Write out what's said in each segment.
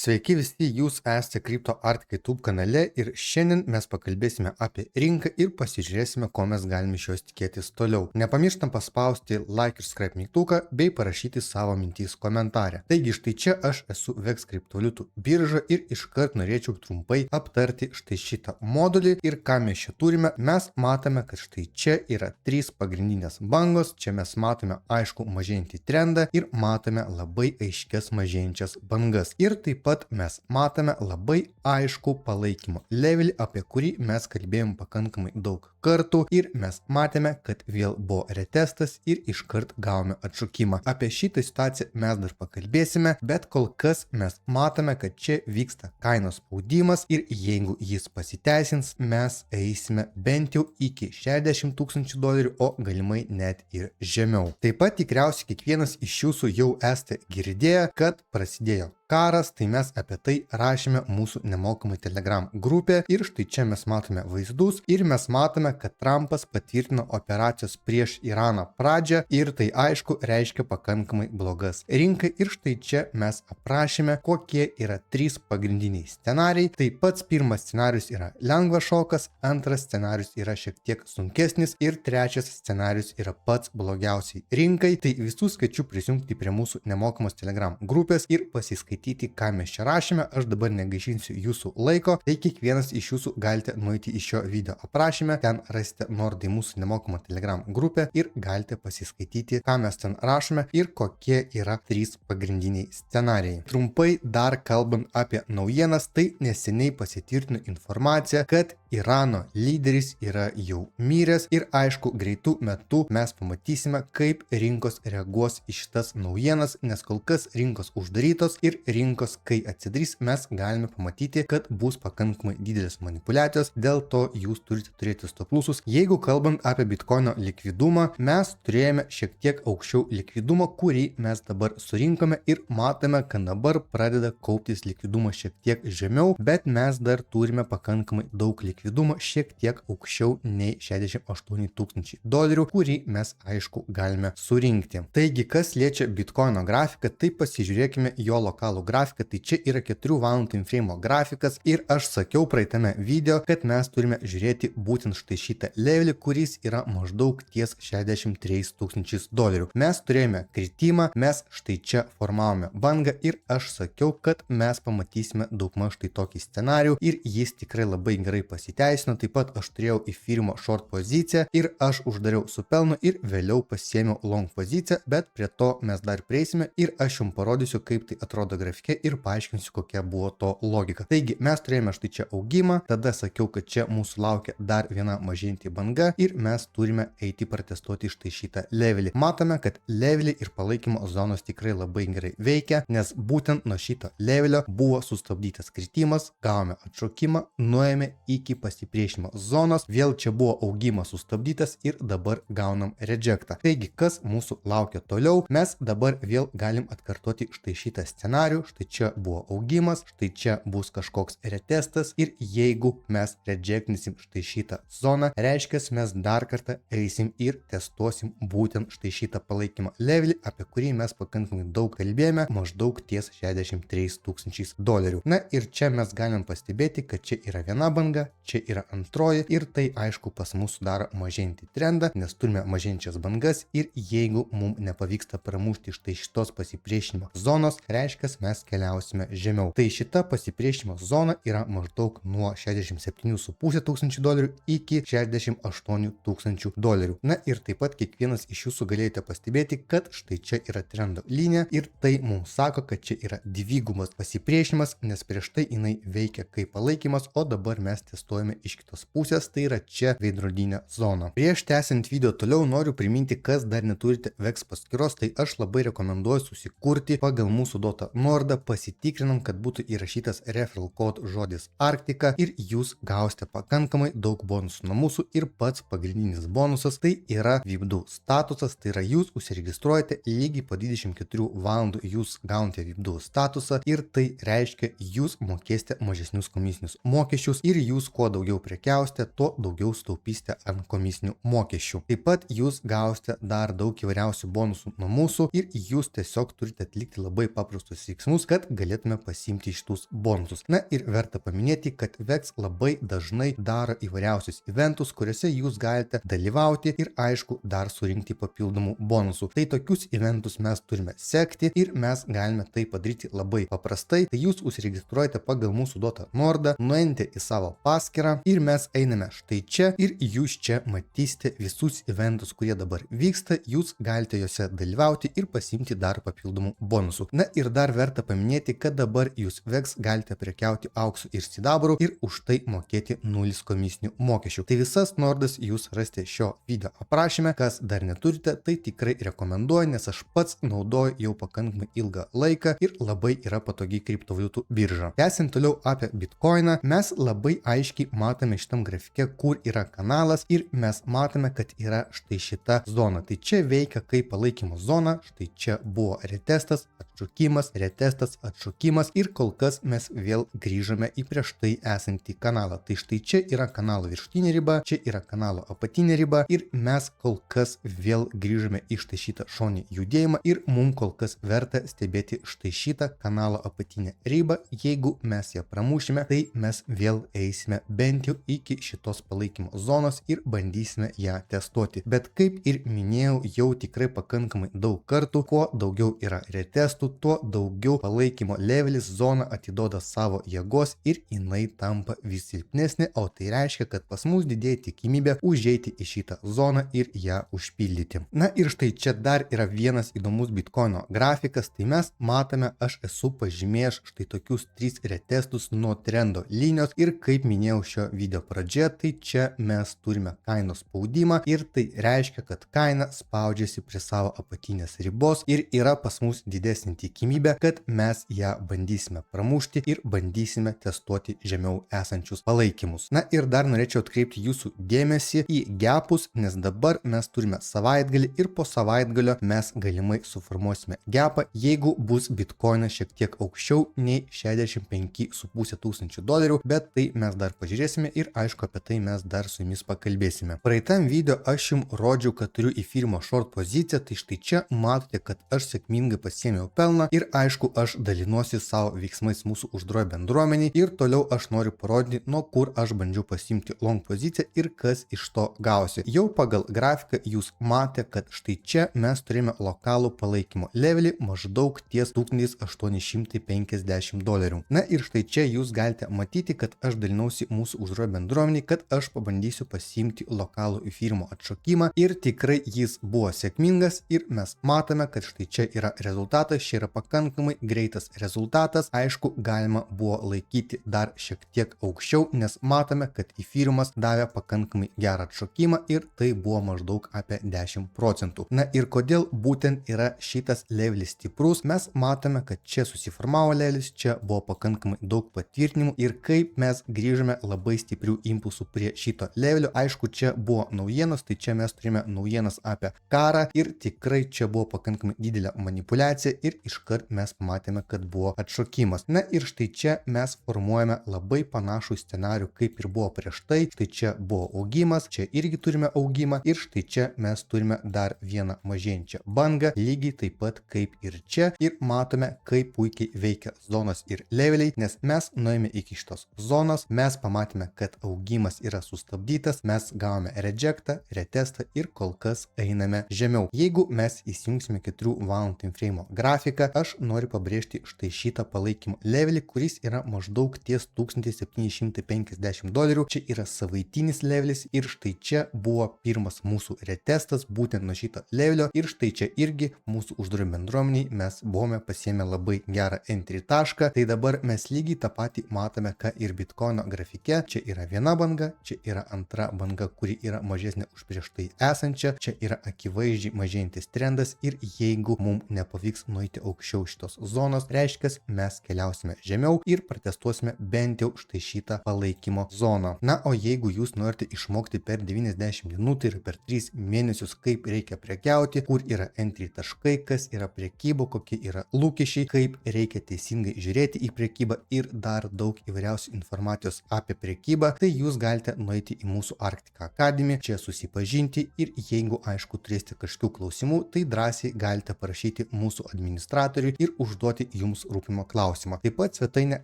Sveiki visi, jūs esate CryptoArt YouTube kanale ir šiandien mes pakalbėsime apie rinką ir pasižiūrėsime, ko mes galime iš jos tikėtis toliau. Nepamirštam paspausti like ir subscribe mygtuką bei parašyti savo mintys komentarę. Taigi štai čia aš esu VEX kriptovaliutų birža ir iškart norėčiau trumpai aptarti štai šitą modulį ir ką mes čia turime. Mes matome, kad štai čia yra trys pagrindinės bangos, čia mes matome aišku mažėjantį trendą ir matome labai aiškias mažėjančias bangas. Ir taip pat mes matome labai aišku palaikymo levelį, apie kurį mes kalbėjom pakankamai daug kartų ir mes matėme, kad vėl buvo retestas ir iškart gavome atšokimą. Apie šitą situaciją mes dar pakalbėsime, bet kol kas mes matome, kad čia vyksta kainos spaudimas ir jeigu jis pasiteisins, mes eisime bent jau iki $60,000, o galimai net ir žemiau. Taip pat tikriausiai kiekvienas iš jūsų jau esate girdėję, kad prasidėjo karas, tai mes apie tai rašėme mūsų nemokamai Telegram grupė ir štai čia mes matome vaizdus ir mes matome, kad Trumpas patvirtino operacijos prieš Iraną pradžią ir tai aišku reiškia pakankamai blogas rinkai ir štai čia mes aprašėme, kokie yra trys pagrindiniai scenarijai. Tai pats pirmas scenarius yra lengvas šokas, antras scenarius yra šiek tiek sunkesnis ir trečias scenarius yra pats blogiausiai rinkai. Tai visus kviečiu prisijungti prie mūsų nemokamos Telegram grupės ir pasiskaityti, ką mes čia rašėme. Aš dabar negaišinsiu jūsų laiko, tai kiekvienas iš jūsų galite nueiti į šio video aprašymę, ten rasite nuorodą į mūsų nemokamą Telegram grupę ir galite pasiskaityti, ką mes ten rašome ir kokie yra trys pagrindiniai scenarijai. Trumpai dar kalbant apie naujienas, tai neseniai pasitvirtino informacija, kad Irano lyderis yra jau miręs ir aišku greitų metų mes pamatysime, kaip rinkos reaguos į šitas naujienas, nes kol kas rinkos uždarytos ir rinkos, kai atsidarys, mes galime pamatyti, kad bus pakankamai didelės manipuliacijos, dėl to jūs turite turėti stop lossus. Jeigu kalbant apie Bitcoino likvidumą, mes turėjome šiek tiek aukščiau likvidumo, kurį mes dabar surinkome ir matome, kad dabar pradeda kauptis likvidumo šiek tiek žemiau, bet mes dar turime pakankamai daug likvidumo šiek tiek aukščiau nei $68,000, kurį mes aišku galime surinkti. Taigi, kas liečia Bitcoino grafiką, tai pasižiūrėkime jo lokalų grafiką. Tai čia yra 4 valandų time frame grafikas ir aš sakiau praeitame video, kad mes turime žiūrėti būtent štai šitą levelį, kuris yra maždaug ties $63,000. Mes turėjome kritimą, mes štai čia formavome bangą ir aš sakiau, kad mes pamatysime daugmaž štai tokį scenarijų ir jis tikrai labai gerai pasiteisino. Taip pat aš turėjau į firmo short poziciją ir aš uždariau su pelnu ir vėliau pasiėmiau long poziciją, bet prie to mes dar prieisime ir aš jums parodysiu, kaip tai atrodo grafike ir paaiškinsiu, kokia buvo to logika. Taigi mes turėjome štai čia augimą, tada sakiau, kad čia mūsų laukia dar viena mažėjanti banga ir mes turime eiti pratestuoti štai šitą levelį. Matome, kad levelį ir palaikymo zonos tikrai labai gerai veikia, nes būtent nuo šito levelio buvo sustabdytas kritimas, gavome atšokimą, nuėjome iki pasipriešinimo zonos, vėl čia buvo augimas sustabdytas ir dabar gaunam rejectą. Taigi, kas mūsų laukia toliau? Mes dabar vėl galim atkartoti štai šitą scenarijų, štai čia buvo augimas, štai čia bus kažkoks retestas ir jeigu mes rejectnisim štai šitą zoną, reiškia mes dar kartą eisim ir testuosim būtent štai šitą palaikymo levelį, apie kurį mes pakankamai daug kalbėjome, maždaug ties $63,000. Na ir čia mes galim pastebėti, kad čia yra viena banga, čia yra antroji ir tai aišku pas mus sudaro mažėjantį trendą, nes turime mažėjančias bangas ir jeigu mums nepavyksta pramušti štai šitos pasipriešinimo zonos, reiškia mes keliausime žemiau. Tai šita pasipriešinimo zona yra maždaug nuo $67,500 iki $68,000. Na ir taip pat kiekvienas iš jūsų galėjote pastebėti, kad štai čia yra trendo linija ir tai mums sako, kad čia yra dvigubas pasipriešinimas, nes prieš tai jinai veikia kaip palaikymas, o dabar mes testuojame iš kitos pusės, tai yra čia veidrodinė zona. Prieš tęsiant video toliau noriu priminti, kas dar neturite VEX paskyros, tai aš labai rekomenduoju susikurti pagal mūsų duotą nuorodą, pasitikrinam, kad būtų įrašytas referral code žodis Arktika ir jūs gausite pakankamai daug bonusų nuo mūsų ir pats pagrindinis bonusas tai yra VIP2 statusas, tai yra jūs užsiregistruojate lygiai po 24 valandų jūs gaunate VIP2 statusą ir tai reiškia jūs mokėsite mažesnius komisinius mokesčius ir jūs kuo daugiau prekiausite, tuo daugiau sutaupysite ant komisinių mokesčių. Taip pat jūs gausite dar daug įvairiausių bonusų nuo mūsų ir jūs tiesiog turite atlikti labai paprastus veiksmus, kad galėtume pasiimti šitus bonusus. Na ir verta paminėti, kad VEX labai dažnai daro įvairiausius eventus, kuriuose jūs galite dalyvauti ir aišku dar surinkti papildomų bonusų. Tai tokius eventus mes turime sekti ir mes galime tai padaryti labai paprastai. Tai jūs užsiregistruojate pagal mūsų duotą nuorodą, nueinate į savo paskyrą ir mes einame štai čia ir jūs čia matysite visus eventus, kurie dabar vyksta, jūs galite juose dalyvauti ir pasiimti dar papildomų bonusų. Na ir dar verta paminėti, kad dabar jūs VEX galite prekiauti auksu ir sidabru ir už tai mokėti 0 komisinių mokesčių. Tai visas nuorodas jūs rasite šio video aprašyme. Kas dar neturite, tai tikrai rekomenduoju, nes aš pats naudoju jau pakankamai ilgą laiką ir labai yra patogi kriptovaliutų birža. Tęsiant toliau apie Bitcoiną, mes labai aiškiai matome šitam grafike, kur yra kanalas ir mes matome, kad yra štai šita zona. Tai čia veikia kaip palaikymo zona, štai čia buvo retestas, atšokimas ir kol kas mes vėl grįžame į prieš tai esantį kanalą. Tai štai čia yra kanalo viršutinė riba, čia yra kanalo apatinė riba ir mes kol kas vėl grįžame į štai šitą šonį judėjimą ir mums kol kas verta stebėti štai šitą kanalo apatinę ribą. Jeigu mes ją pramušime, tai mes vėl eisime bent jau iki šitos palaikymo zonos ir bandysime ją testuoti. Bet kaip ir minėjau jau tikrai pakankamai daug kartų, kuo daugiau yra retestų, tuo daugiau palaikymo levelis zona atiduoda savo jėgos ir jinai tampa vis silpnesnė, o tai reiškia, kad pas mus didėja tikimybė užeiti į šitą zoną ir ją užpildyti. Na ir štai čia dar yra vienas įdomus Bitcoino grafikas, tai mes matome, aš esu pažymėjęs štai tokius 3 retestus nuo trendo linijos ir kaip minėjau šio video pradžioje, tai čia mes turime kainos spaudimą ir tai reiškia, kad kaina spaudžiasi prie savo apatinės ribos ir yra pas mus didesnė tikimybė, kad mes ją bandysime pramušti ir bandysime testuoti žemiau esančius palaikymus. Na ir dar norėčiau atkreipti jūsų dėmesį į gapus, nes dabar mes turime savaitgalį ir po savaitgalio mes galimai suformuosime gapą, jeigu bus Bitcoinas šiek tiek aukščiau nei $65,5 tūkstančių, bet tai mes dar pažiūrėsime ir aišku apie tai mes dar su jumis pakalbėsime. Praeitam video aš jums rodžiau, kad turiu į firmą short poziciją, tai štai čia matote, kad aš sėkmingai pasiėmiau pelną ir aišku aš dalinuosi savo veiksmais mūsų uždaroje bendruomeniai ir toliau aš noriu parodyti, nuo kur aš bandžiau pasiimti long poziciją ir kas iš to gausi. Jau pagal grafiką jūs matėte, kad štai čia mes turime lokalų palaikymo levelį maždaug ties $1850. Na ir štai čia jūs galite matyti, kad aš dalinausi mūsų uždaroje bendruomeniai, kad aš pabandysiu pasiimti lokalų firmų atšokimą ir tikrai jis buvo sėkmingas ir mes matome, kad štai čia yra rezultatas, čia yra pakankamai greitas rezultatas. Aišku, galima buvo laikyti dar šiek tiek aukščiau, nes matome, kad įfyrimas davė pakankamai gerą atšokimą ir tai buvo maždaug apie 10%. Na ir kodėl būtent yra šitas levelis stiprus, mes matome, kad čia susiformavo levelis, čia buvo pakankamai daug patvirtinimų ir kaip mes grįžome labai stiprių impulsų prie šito levelio. Aišku, čia buvo naujienos, tai čia mes turime naujienas apie karą ir tikrai čia buvo pakankamai didelė manipulacija ir iškart mes matėme, kad buvo atšokimas. Na ir štai čia mes formuojame labai panašų scenarių, kaip ir buvo prieš tai. Štai čia buvo augimas, čia irgi turime augimą ir štai čia mes turime dar vieną mažėjančią bangą, lygiai taip pat kaip ir čia. Ir matome, kaip puikiai veikia zonos ir leveliai, nes mes nuėjome iki šitos zonos, mes pamatėme, kad augimas yra sustabdytas, mes gavome rejectą, retestą ir kol kas einame žemiau. Jeigu mes įsijungsime 4 valandų time frame grafiką, aš noriu pabrėžti štai šitą palaikymo levelį, kuris yra maždaug ties $1750. Čia yra savaitinis levelis ir štai čia buvo pirmas mūsų retestas būtent nuo šito levelio ir štai čia irgi mūsų uždarų bendruomeniai mes buvome pasiėmę labai gerą entry tašką. Tai dabar mes lygiai tą patį matome, ką ir Bitcoino grafike. Čia yra viena banga, čia yra antra banga, kuri yra mažesnė už prieš tai esančią, čia yra akivaizdžiai mažėjantis trendas ir jeigu mums nepavyks nueiti aukščiau šitos zonos, reiškia, mes keliausime žemiau ir pratestuosime bent jau štai šitą palaikymo zoną. Na, o jeigu jūs norite išmokti per 90 dienų, tai yra per 3 mėnesius, kaip reikia prekiauti, kur yra entry taškai, kas yra prekyba, kokie yra lūkesčiai, kaip reikia teisingai žiūrėti į prekybą ir dar daug įvairiausių informacijos apie prekybą, tai jūs galite nueiti į mūsų Arctic Academy, čia susipažinti ir jeigu aišku turėsite kažkokių klausimų, tai drąsiai galite parašyti mūsų administratoriui ir užduoti jums rūpimą klausimą. Taip pat svetainę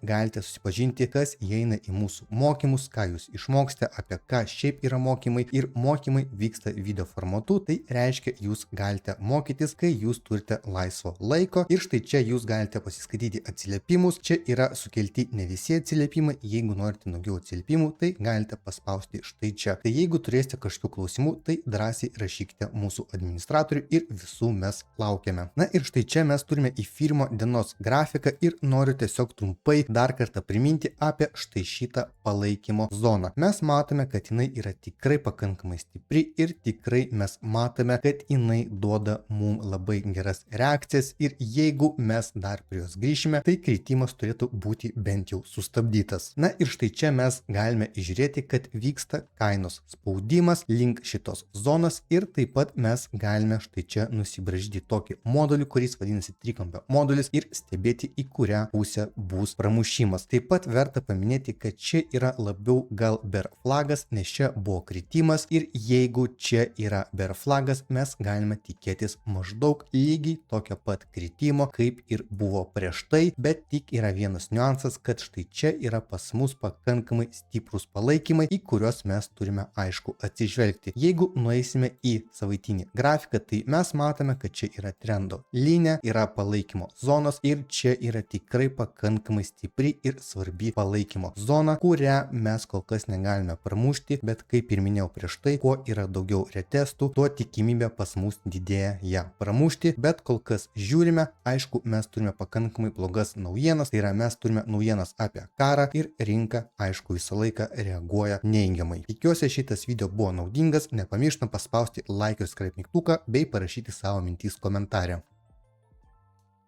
galite susipažinti, kas įeina į mūsų mokymus, ką jūs išmoksite, apie ką šiaip yra mokymai ir mokymai vyksta video formatu, tai reiškia jūs galite mokytis, kai jūs turite laisvo laiko ir štai čia jūs galite pasiskaityti atsiliepimus, čia yra sukelti ne visi atsiliepimai, jeigu norite daugiau atsiliepimų, tai galite paspausti štai čia. Tai jeigu turėsite kažkokių klausimų, tai drąsiai rašykite mūsų administratoriui ir visų mes laukiame. Na ir štai čia mes turime įfirmo dienos grafiką ir noriu tiesiog trumpai dar kartą priminti apie štai šitą palaikymo zoną. Mes matome, kad jinai yra tikrai pakankamai stipri ir tikrai mes matome, kad jinai duoda mums labai geras reakcijas ir jeigu mes dar prie jos grįšime, tai kritimas turėtų būti bent jau sustabdytas. Na ir štai čia mes galime įžiūrėti, kad vyksta kainos spaudimas link šitos zonos ir taip pat mes galime štai čia nusibrėžti tokį modulį, kuris vadinasi trikampio modulis ir stebėti, į kurią pusę bus pramušimas. Taip pat verta paminėti, kad čia yra labiau gal bear flagas, nes čia buvo kritimas ir jeigu čia yra bear flagas, mes galime tikėtis maždaug lygiai tokio pat kritimo, kaip ir buvo prieš tai, bet tik yra vienas niuansas, kad štai čia yra pas mus pakankamai stiprus palaikymai, į kuriuos mes turime aišku atsižvelgti. Jeigu nueisime į savaitinį grafiką, tai mes matome, kad čia yra trendo linija, yra palaikymo zonos ir čia yra tikrai pakankamai stipri ir svarbi palaikymo zona, kurią mes kol kas negalime pramušti, bet kaip ir minėjau prieš tai, kuo yra daugiau retestų, tuo tikimybė pas mus didėja ją pramušti, bet kol kas žiūrime, aišku, mes turime pakankamai blogas naujienas, tai yra mes turime naujienas apie karą ir rinka, aišku, visą laiką reaguoja neigiamai. Tikiuosi šitas video buvo naudingas, nepamirštam paspausti like ir subscribe mygtuką bei parašyti savo mintis komentare.